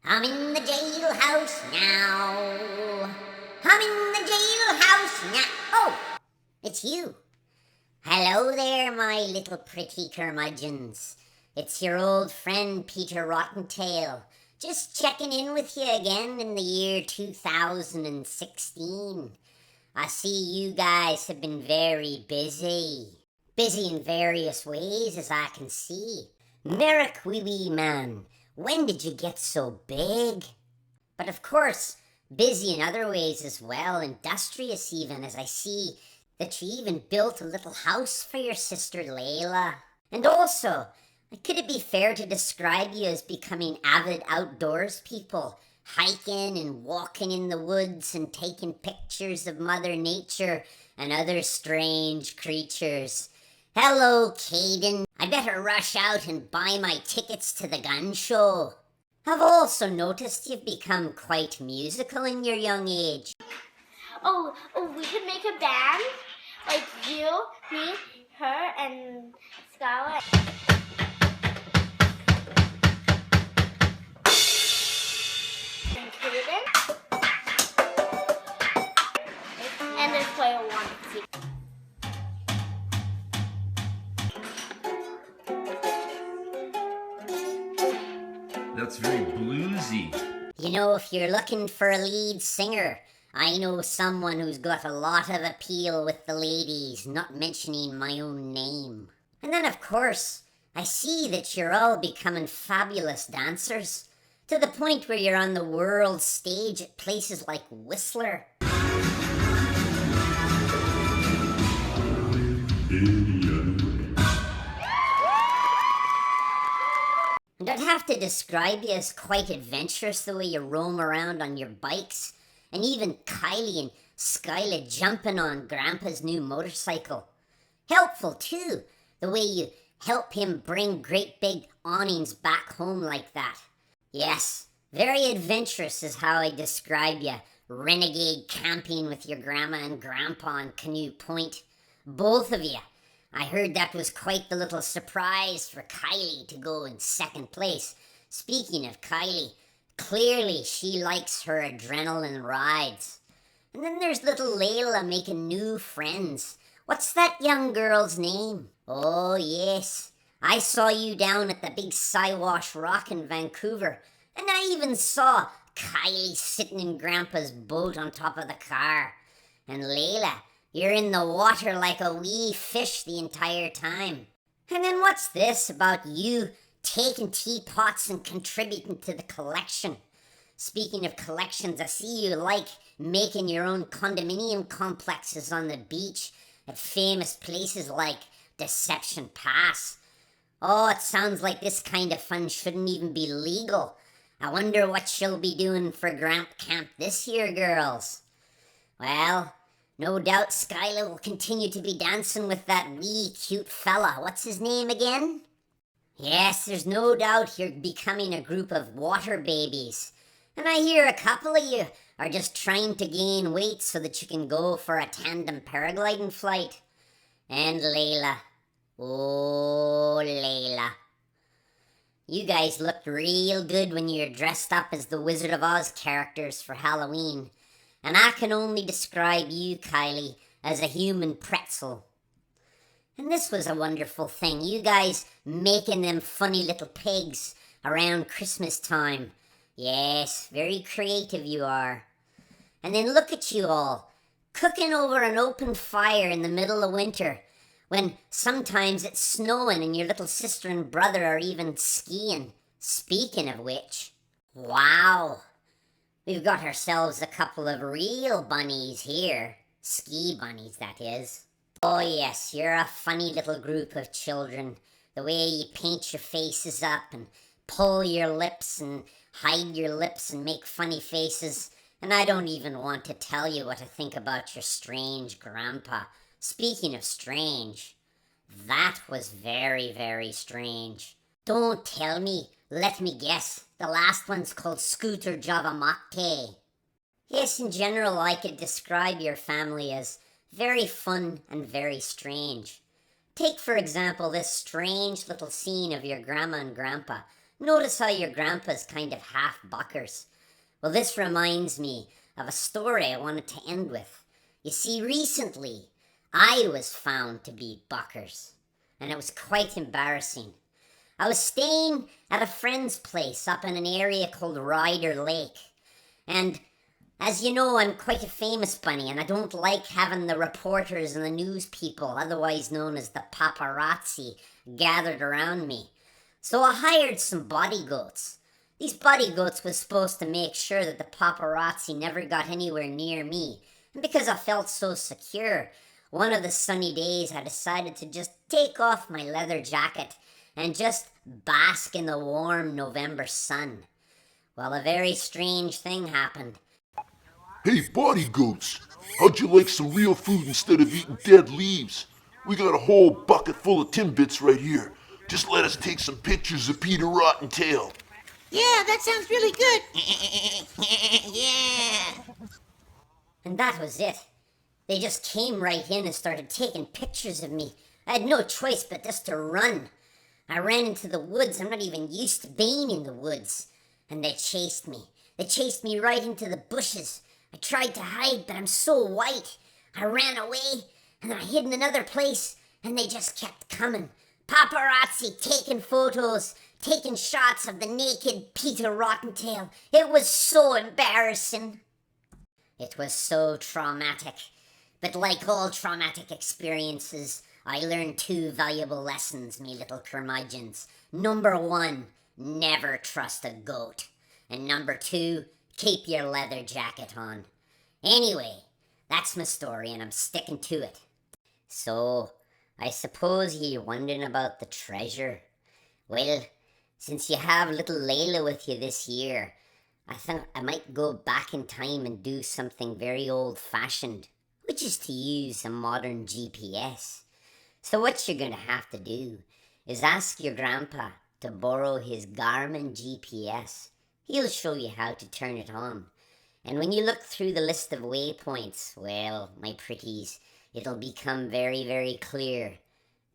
I'm in the jailhouse now. I'm in the jailhouse now. Oh, it's you. Hello there, my little pretty curmudgeons. It's your old friend Peter Rottentail. Just checking in with you again in the year 2016. I see you guys have been very busy. Busy in various ways, as I can see. Merrick, wee man, when did you get so big? But of course, busy in other ways as well, industrious even, as I see that you even built a little house for your sister Layla. And also, could it be fair to describe you as becoming avid outdoors people, hiking and walking in the woods and taking pictures of Mother Nature and other strange creatures? Hello, Caden. I better rush out and buy my tickets to the gun show. I've also noticed you've become quite musical in your young age. Oh, we could make a band, like you, me, her, and Scarlett. And Kaden. And then play a one. That's very bluesy. You know, if you're looking for a lead singer, I know someone who's got a lot of appeal with the ladies, not mentioning my own name. And then, of course, I see that you're all becoming fabulous dancers, to the point where you're on the world stage at places like Whistler. And I'd have to describe you as quite adventurous the way you roam around on your bikes, and even Kylie and Skyla jumping on Grandpa's new motorcycle. Helpful too, the way you help him bring great big awnings back home like that. Yes, very adventurous is how I describe you, renegade camping with your grandma and grandpa on Canoe Point. Both of you. I heard that was quite the little surprise for Kylie to go in second place. Speaking of Kylie, clearly she likes her adrenaline rides. And then there's little Layla making new friends. What's that young girl's name? Oh yes, I saw you down at the big Siwash Rock in Vancouver. And I even saw Kylie sitting in Grandpa's boat on top of the car. And Layla, you're in the water like a wee fish the entire time. And then what's this about you taking teapots and contributing to the collection? Speaking of collections, I see you like making your own condominium complexes on the beach at famous places like Deception Pass. Oh, it sounds like this kind of fun shouldn't even be legal. I wonder what she'll be doing for Gramp Camp this year, girls. Well, no doubt Skyla will continue to be dancing with that wee cute fella. What's his name again? Yes, there's no doubt you're becoming a group of water babies. And I hear a couple of you are just trying to gain weight so that you can go for a tandem paragliding flight. And Layla. Oh, Layla. You guys looked real good when you were dressed up as the Wizard of Oz characters for Halloween. And I can only describe you, Kylie, as a human pretzel. And this was a wonderful thing. You guys making them funny little pigs around Christmas time. Yes, very creative you are. And then look at you all, cooking over an open fire in the middle of winter, when sometimes it's snowing and your little sister and brother are even skiing. Speaking of which, wow. We've got ourselves a couple of real bunnies here. Ski bunnies, that is. Oh yes, you're a funny little group of children. The way you paint your faces up and pull your lips and hide your lips and make funny faces. And I don't even want to tell you what I think about your strange grandpa. Speaking of strange, that was very, very strange. Don't tell me. Let me guess. The last one's called Scooter Javamate. Yes, in general, I could describe your family as very fun and very strange. Take, for example, this strange little scene of your grandma and grandpa. Notice how your grandpa's kind of half buckers. Well, this reminds me of a story I wanted to end with. You see, recently, I was found to be buckers, and it was quite embarrassing. I was staying at a friend's place up in an area called Ryder Lake, and as you know, I'm quite a famous bunny, and I don't like having the reporters and the news people, otherwise known as the paparazzi, gathered around me. So I hired some body goats. These body goats was supposed to make sure that the paparazzi never got anywhere near me. And because I felt so secure, one of the sunny days I decided to just take off my leather jacket and just bask in the warm November sun. Well, a very strange thing happened. Hey, body goats, how'd you like some real food instead of eating dead leaves? We got a whole bucket full of Timbits right here. Just let us take some pictures of Peter Rottentail. Yeah, that sounds really good. Yeah. And that was it. They just came right in and started taking pictures of me. I had no choice but just to run. I ran into the woods. I'm not even used to being in the woods. And they chased me. They chased me right into the bushes. I tried to hide, but I'm so white. I ran away, and then I hid in another place, and they just kept coming. Paparazzi taking photos, taking shots of the naked Peter Rottentail. It was so embarrassing. It was so traumatic. But like all traumatic experiences, I learned 2 valuable lessons, me little curmudgeons. Number 1, never trust a goat. And number 2, keep your leather jacket on. Anyway, that's my story and I'm sticking to it. So, I suppose you're wondering about the treasure. Well, since you have little Layla with you this year, I think I might go back in time and do something very old-fashioned, which is to use a modern GPS. So what you're going to have to do is ask your grandpa to borrow his Garmin GPS. He'll show you how to turn it on. And when you look through the list of waypoints, well, my pretties, it'll become very, very clear.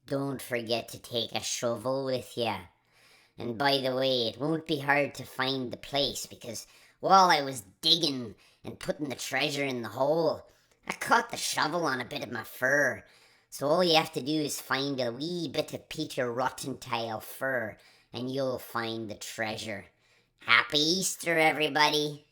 Don't forget to take a shovel with you. And by the way, it won't be hard to find the place because while I was digging and putting the treasure in the hole, I caught the shovel on a bit of my fur. So all you have to do is find a wee bit of Peter Rottentail fur and you'll find the treasure. Happy Easter, everybody!